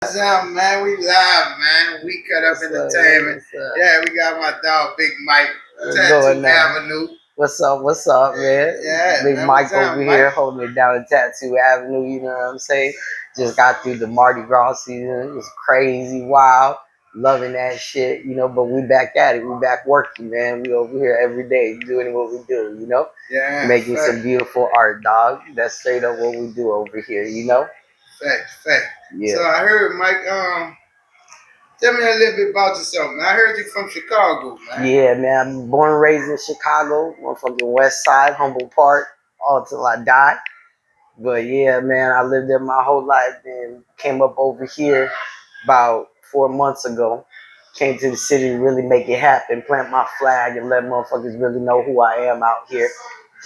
What's up, man? We live, man. We cut up entertainment. Yeah, we got my dog, Big Mike, Tattoo Aveneaux. What's up, man? Yeah, Big man, Mike over here holding it down at Tattoo Avenue, you know what I'm saying? Just got through the Mardi Gras season. It was crazy, wild. Loving that shit, you know, but we back at it. We back working, man. We over here every day doing what we do, you know? Yeah. Making some beautiful art, dog. That's straight up what we do over here, you know? Fact. Yeah. So I heard, Mike, tell me a little bit about yourself, man. I heard you from Chicago, man. Yeah, man. I'm born and raised in Chicago, motherfucking West Side, Humboldt Park, all till I die. But yeah, man, I lived there my whole life and came up over here about 4 months ago. Came to the city to really make it happen, plant my flag and let motherfuckers really know who I am out here.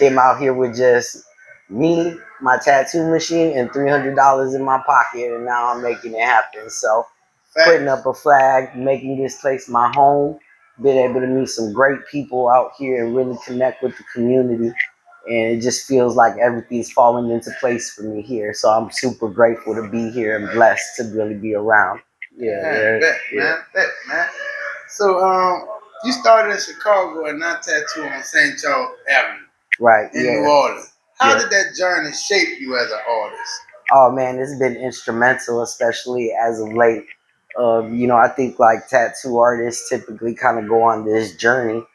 Came out here with just me, my tattoo machine, and $300 in my pocket, and now I'm making it happen. So putting up a flag, making this place my home, been able to meet some great people out here and really connect with the community. And it just feels like everything's falling into place for me here. So I'm super grateful to be here and blessed to really be around. Yeah, man. So, you started in Chicago and now tattoo on St. Charles Avenue. Right. In New Orleans. How did that journey shape you as an artist? Oh man, it's been instrumental, especially as of late. You know, I think like tattoo artists typically kind of go on this journey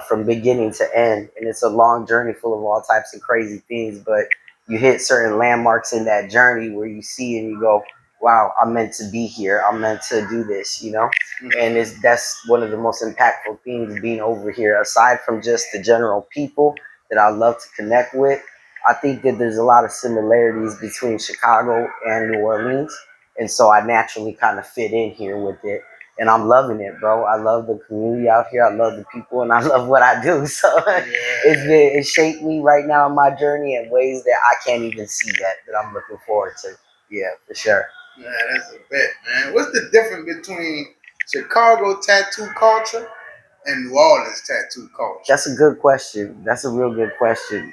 from beginning to end, and it's a long journey full of all types of crazy things. But you hit certain landmarks in that journey where you see and you go, "Wow, I'm meant to be here. I'm meant to do this," you know. And that's one of the most impactful things being over here. Aside from just the general people that I love to connect with, I think that there's a lot of similarities between Chicago and New Orleans. And so I naturally kind of fit in here with it. And I'm loving it, bro. I love the community out here. I love the people and I love what I do. So it shaped me right now in my journey in ways that I can't even see yet that I'm looking forward to. Yeah, for sure. Yeah, that's a bet, man. What's the difference between Chicago tattoo culture and New Orleans tattoo culture? That's a good question. That's a real good question.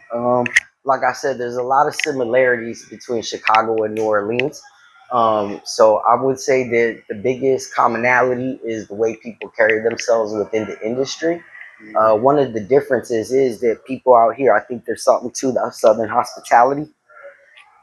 Like I said, there's a lot of similarities between Chicago and New Orleans. So I would say that the biggest commonality is the way people carry themselves within the industry. One of the differences is that people out here, I think there's something to the Southern hospitality.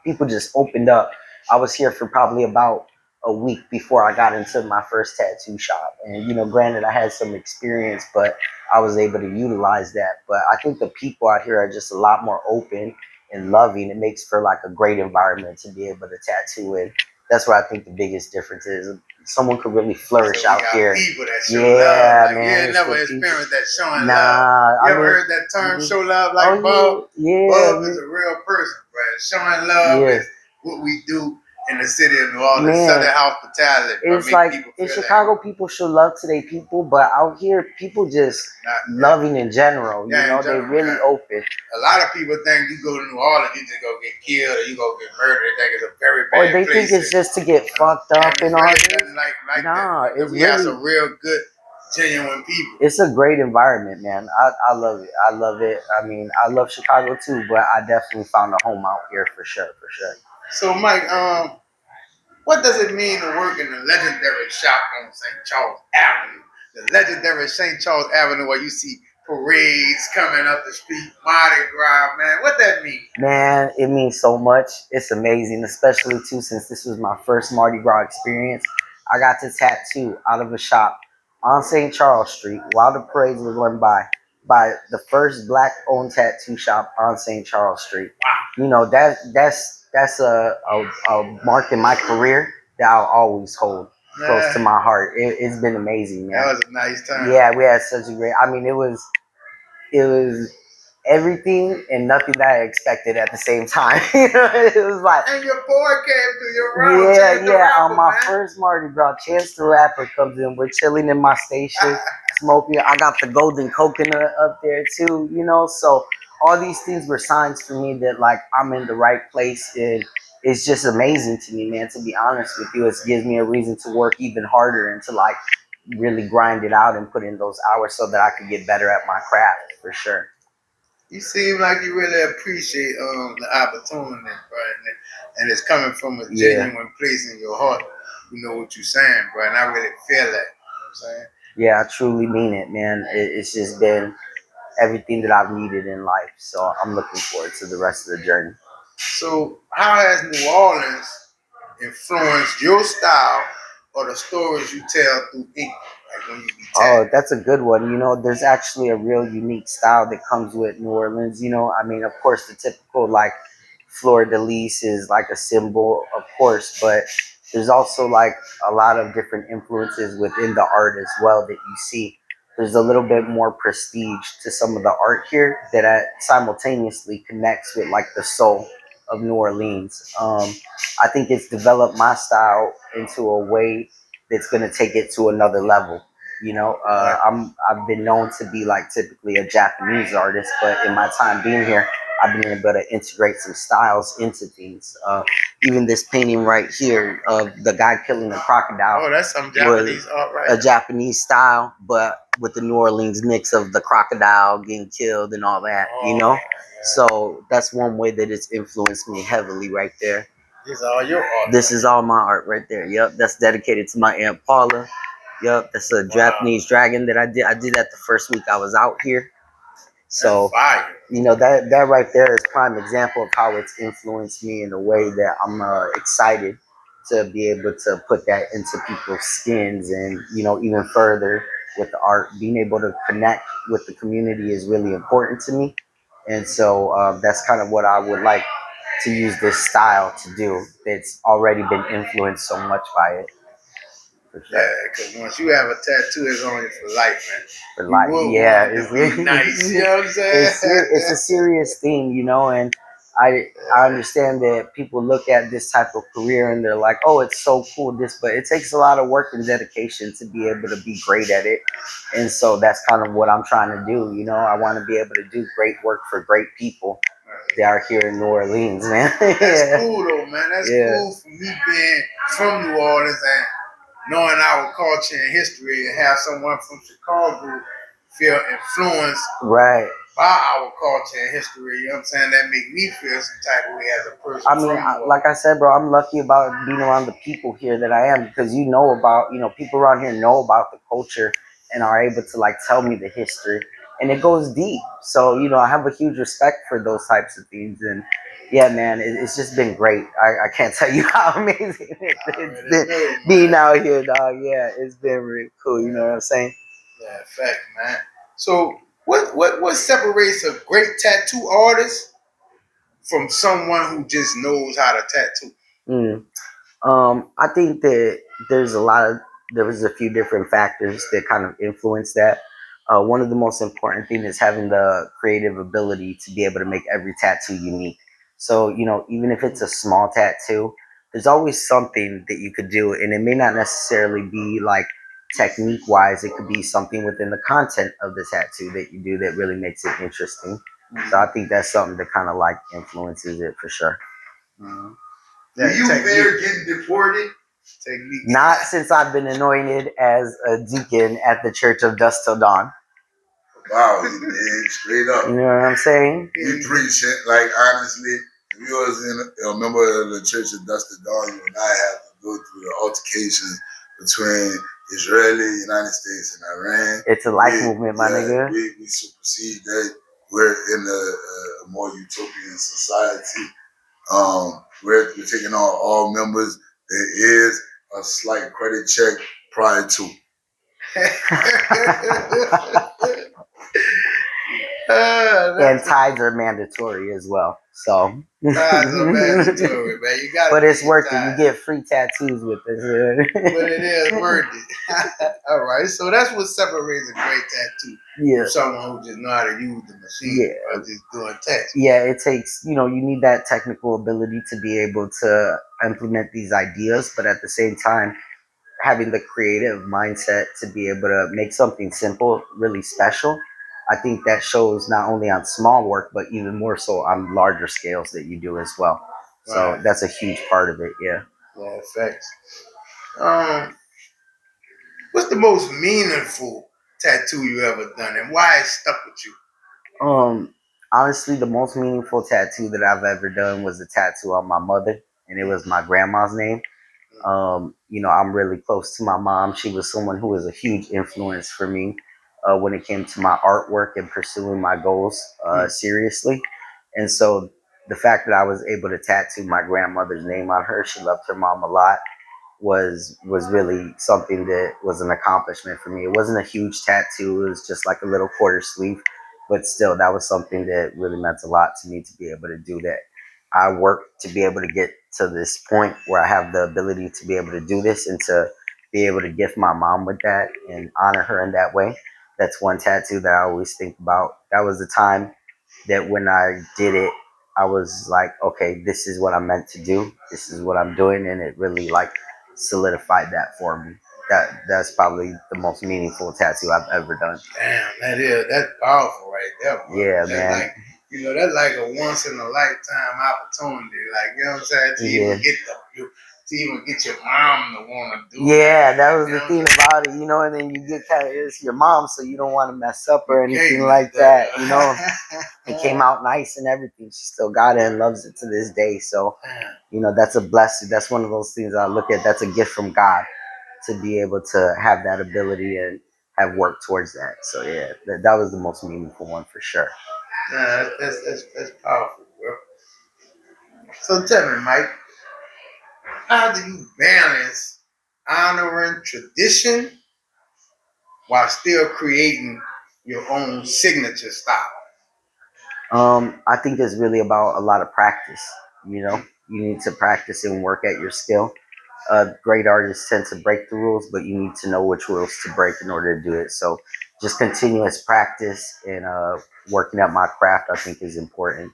People just opened up. I was here for probably about a week before I got into my first tattoo shop. And, you know, granted, I had some experience, but I was able to utilize that. But I think the people out here are just a lot more open and loving. It makes for like a great environment to be able to tattoo in. That's what I think the biggest difference is. Someone could really flourish out here. People that show love. Like, man. You ain't never experienced that showing love. You ever heard that term, show love like Bub? Bub is a real person, bro. Showing love is what we do in the city of New Orleans. Southern hospitality. It's like in Chicago, people show love to their people, but out here, people just loving in general. You know, they're really open. A lot of people think you go to New Orleans, you just go get killed or you go get murdered. They think it's a very bad place. Or they think it's just to get fucked up and all that. Nah, it's we have some real good, genuine people. It's a great environment, man. I love it. I love it. I mean, I love Chicago too, but I definitely found a home out here for sure. So, Mike, what does it mean to work in the legendary shop on St. Charles Avenue? The legendary St. Charles Avenue where you see parades coming up the street, Mardi Gras, man. What that mean? Man, it means so much. It's amazing, especially too since this was my first Mardi Gras experience. I got to tattoo out of a shop on St. Charles Street while the parades were going by the first black-owned tattoo shop on St. Charles Street. Wow. You know, that's a mark in my career that I'll always hold close to my heart. It's been amazing, man. That was a nice time. Yeah, we had such a great. I mean, it was everything and nothing that I expected at the same time. It was like, and your boy came to your round. Yeah. On my first Mardi Gras, Chance the Rapper comes in. We're chilling in my station, smoking. I got the golden coconut up there too, you know. So all these things were signs for me that like I'm in the right place, and it's just amazing to me, man. To be honest with you, it gives me a reason to work even harder and to like really grind it out and put in those hours so that I could get better at my craft for sure. You seem like you really appreciate the opportunity, right? And it's coming from a genuine place in your heart. you know what you're saying, bro. And I really feel that. You know what I'm saying? Yeah, I truly mean it, man. It's just been everything that I've needed in life. So I'm looking forward to the rest of the journey. So, how has New Orleans influenced your style or the stories you tell through ink, like when you be Oh, tagging? that's a good one. There's actually a real unique style that comes with New Orleans. I mean, of course, the typical like fleur de lis is like a symbol, of course, but there's also like a lot of different influences within the art as well that you see. There's a little bit more prestige to some of the art here that simultaneously connects with like the soul of New Orleans. I think it's developed my style into a way that's going to take it to another level. Right. I've been known to be like typically a Japanese artist, but in my time being here, I've been able to integrate some styles into things. Even this painting right here of the guy killing the crocodile Oh, that's some was Japanese art right a there. Japanese style, but with the New Orleans mix of the crocodile getting killed and all that. Oh, So that's one way that it's influenced me heavily right there. these are all your art This right is all my art right there. Yep, that's dedicated to my Aunt Paula. Yep, that's a there. Wow, Japanese dragon that I did. I did that the first week I was out here. that's So, fire. that right there is prime example of how it's influenced me in a way that I'm excited to be able to put that into people's skins, and even further with the art, being able to connect with the community is really important to me. And so that's kind of what I would like to use this style to do. That's already been influenced so much by it, for Yeah, sure. because once you have a tattoo, it's on you for life, man. For You like, would yeah, want it to be nice. You know what I'm saying? it's a serious thing, and I understand that people look at this type of career and they're like, oh, it's so cool, this, but it takes a lot of work and dedication to be able to be great at it. And so that's kind of what I'm trying to do. I want to be able to do great work for great people that are here in New Orleans, man. That's Yeah, cool though, man. That's yeah, cool for me being from New Orleans and knowing our culture and history, and have someone from Chicago feel influenced right. by our culture and history. You know what I'm saying? That make me feel some type of way as a person I mean, from New Orleans. like I said, bro, I'm lucky about being around the people here that I am, because people around here know about the culture and are able to like tell me the history, and it goes deep. So I have a huge respect for those types of things, and yeah, man, it's just been great. I can't tell you how amazing I it's already been know, being man. out here, dog. Yeah, it's been really cool. You know what I'm saying? Yeah, fact, man. So, what separates a great tattoo artist from someone who just knows how to tattoo? Mm. I think that there was a few different factors that kind of influence that. One of the most important things is having the creative ability to be able to make every tattoo unique. So, even if it's a small tattoo, there's always something that you could do, and it may not necessarily be like technique wise, it could be something within the content of the tattoo that you do that really makes it interesting. So I think that's something that kind of like influences it for sure. Mm-hmm. Do you fear getting deported? Technique. Not since I've been anointed as a deacon at the Church of Dust Till Dawn. Wow, you did straight up. You know what I'm saying? You preach it like honestly. If you was a member of the Church of Dust to Dawn, you would not have to go through the altercations between Israeli, United States, and Iran. It's a life movement, my nigga. We supersede that. We're in a more utopian society. We're taking on all members. There is a slight credit check prior to. And ties are mandatory as well. So Ties are mandatory, man. You gotta but get it's your worth it. You ties. get free tattoos with this. But it is worth it. All right, so that's what separates a great tattoo Yeah. from someone who just know how to use the machine Yeah. or just doing text. Yeah, it takes, you need that technical ability to be able to implement these ideas, but at the same time, having the creative mindset to be able to make something simple really special. I think that shows not only on small work, but even more so on larger scales that you do as well. So Right. that's a huge part of it. Yeah. Yeah, facts. Um, what's the most meaningful tattoo you ever done, and why it stuck with you? Um, Honestly, the most meaningful tattoo that I've ever done was a tattoo on my mother, and it was my grandma's name. I'm really close to my mom. She was someone who was a huge influence for me when it came to my artwork and pursuing my goals Mm. seriously. And so the fact that I was able to tattoo my grandmother's name on her, she loved her mom a lot, was really something that was an accomplishment for me. It wasn't a huge tattoo; it was just like a little quarter sleeve, but still, that was something that really meant a lot to me to be able to do that. I worked to be able to get to this point where I have the ability to be able to do this and to be able to gift my mom with that and honor her in that way. That's one tattoo that I always think about. That was the time that when I did it, I was like, okay, this is what I'm meant to do. This is what I'm doing, and it really like solidified that for me. That's probably the most meaningful tattoo I've ever done. Damn, that's powerful right there, brother. Yeah, That's man. like that's like a once in a lifetime opportunity. Like what I'm saying, to Yeah. even get to even get your mom to want to do Yeah, that. that Like was the thing about it, and then you get kind of, it's your mom, so you don't want to mess up you or can't anything mess like that that. It up. came out nice and everything. She still got it and loves it to this day. So, that's a blessing. That's one of those things I look at. That's a gift from God to be able to have that ability and have worked towards that. So, yeah, that was the most meaningful one for sure. Nah, that's powerful, bro. So tell me, Mike, how do you balance honoring tradition while still creating your own signature style? I think it's really about a lot of practice. Mm. You need to practice and work at your skill. Great artists tend to break the rules, but you need to know which rules to break in order to do it. So, just continuous practice and working at my craft, I think, is important.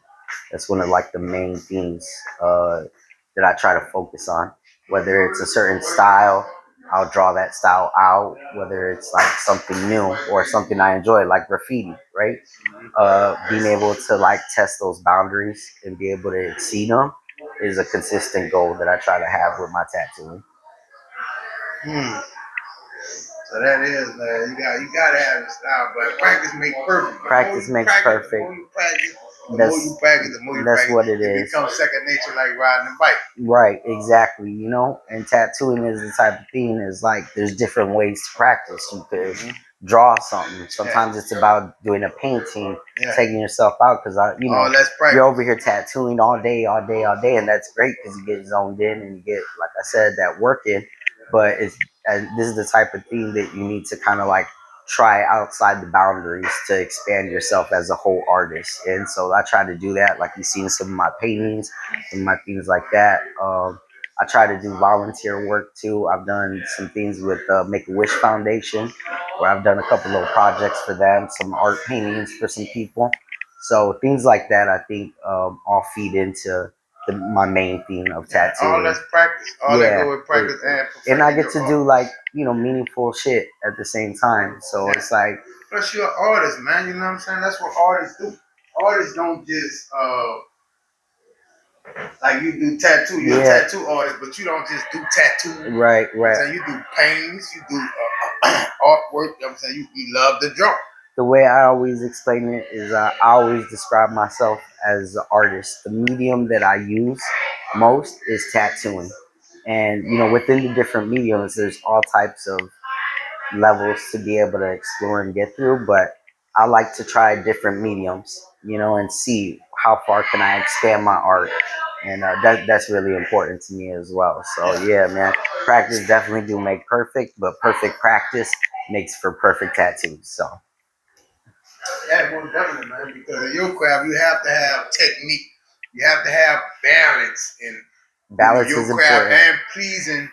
That's one of like the main things that I try to focus on. Whether it's a certain style, I'll draw that style out. Whether it's like something new or something I enjoy, like graffiti, right? Being able to like test those boundaries and be able to exceed them is a consistent goal that I try to have with my tattooing. Hmm. So that is, you gotta have a style, but practice makes perfect. The more Practice you makes practice, the perfect. more you practice, the more you That's practice, the more you that's practice, what it it is. becomes second nature, like riding a bike. Right, exactly. And tattooing is the type of thing is like there's different ways to practice. You could Hmm. draw something. Yeah, Sometimes it's about doing a painting, yeah. taking yourself out because All that's you're practice. over here tattooing all day, all day, all day, and that's great because you get zoned in and you get, like I said, that work in. But this is the type of thing that you need to kind of like try outside the boundaries to expand yourself as a whole artist. And so I try to do that, like you see in some of my paintings and my things like that. I try to do volunteer work too. I've done some things with Make a Wish Foundation, where I've done a couple little projects for them, some art paintings for some people. So things like that, I think, all feed into my main theme of Yeah, all tattooing. that's practice. All that Yeah, go with practice and and I perfecting get your to art. do like meaningful shit at the same time. So Yeah. it's like, Plus, you're an artist, man. You know what I'm saying? That's what artists do. Artists don't just like you do tattoo. You're a yeah, tattoo artist, but you don't just do tattoo. You know right, what I'm right. saying? You do paintings, you do artwork. You know what I'm saying? You love to draw. The way I always explain it is I always describe myself as an artist. The medium that I use most is tattooing. And, within the different mediums, there's all types of levels to be able to explore and get through. But I like to try different mediums, and see how far can I expand my art. And that's really important to me as well. So, Yeah. yeah, man, practice definitely do make perfect, but perfect practice makes for perfect tattoos. So. Yeah, most definitely, man. Because in your craft, you have to have technique. You have to have balance in Balance your is craft important. and pleasing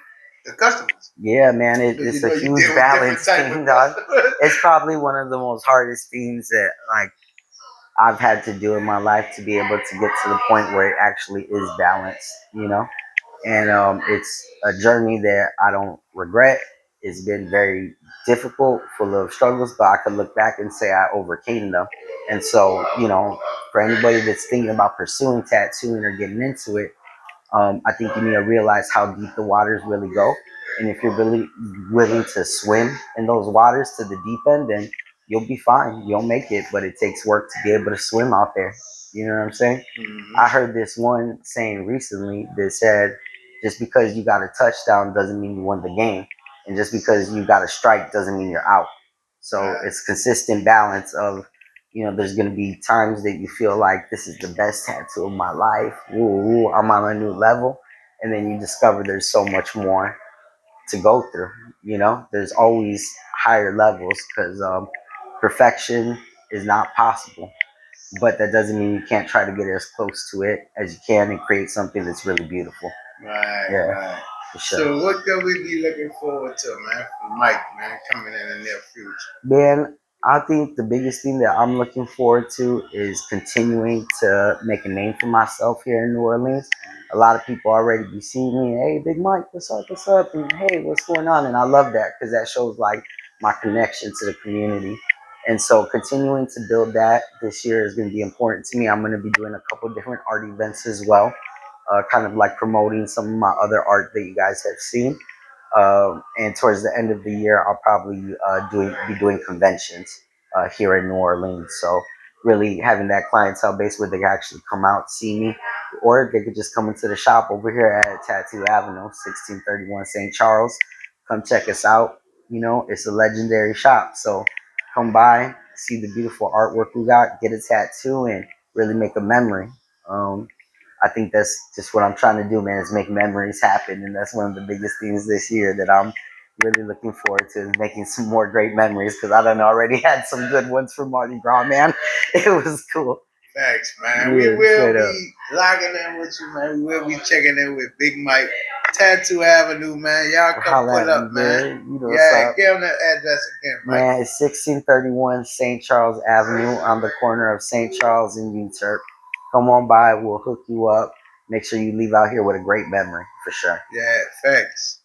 the customers. Yeah, man, Because it's a you huge deal with different balance type of thing, dog. customers. It's probably one of the most hardest things that like I've had to do in my life to be able to get to the point where it actually is balanced. And it's a journey that I don't regret. It's been very difficult, full of struggles, but I can look back and say I overcame them. And so, for anybody that's thinking about pursuing tattooing or getting into it, I think you need to realize how deep the waters really go. And if you're really willing to swim in those waters to the deep end, then you'll be fine. You'll make it, but it takes work to be able to swim out there. You know what I'm saying? Mm-hmm. I heard this one saying recently that said, Just because you got a touchdown doesn't mean you won the game, and just because you got a strike doesn't mean you're out. So Right. it's consistent balance of, there's going to be times that you feel like this is the best tattoo of my life. Ooh, I'm on a new level. And then you discover there's so much more to go through. There's always higher levels because perfection is not possible. But that doesn't mean you can't try to get as close to it as you can and create something that's really beautiful. Right, Yeah, right. for sure. So what can we be looking forward to, man, from Mike, man, coming in the near future? Man, I think the biggest thing that I'm looking forward to is continuing to make a name for myself here in New Orleans. A lot of people already be seeing me, hey, Big Mike, what's up, what's up? And hey, what's going on? And I love that because that shows like my connection to the community. And so continuing to build that this year is going to be important to me. I'm going to be doing a couple different art events as well, kind of like promoting some of my other art that you guys have seen. And towards the end of the year, I'll probably be doing conventions here in New Orleans. So really having that clientele base where they can actually come out see me, or they could just come into the shop over here at Tattoo Avenue, 1631 St. Charles. Come check us out. It's a legendary shop. So come by, see the beautiful artwork we got, get a tattoo, and really make a memory. Um, I think that's just what I'm trying to do, man, is make memories happen. And that's one of the biggest things this year that I'm really looking forward to, is making some more great memories because I done already had some good ones for Mardi Gras, man. It was cool. Thanks, man. We Yeah, will straight up. be logging in with you, man. We will be checking in with Big Mike, Tattoo Avenue, man. Y'all come Holla pull at me, up, man. man. You know what's Yeah, up. give them that address again, Mike. Man, it's 1631 St. Charles Avenue on the corner of St. Charles and UTERP. Come on by. We'll hook you up. Make sure you leave out here with a great memory, for sure. Yeah, thanks.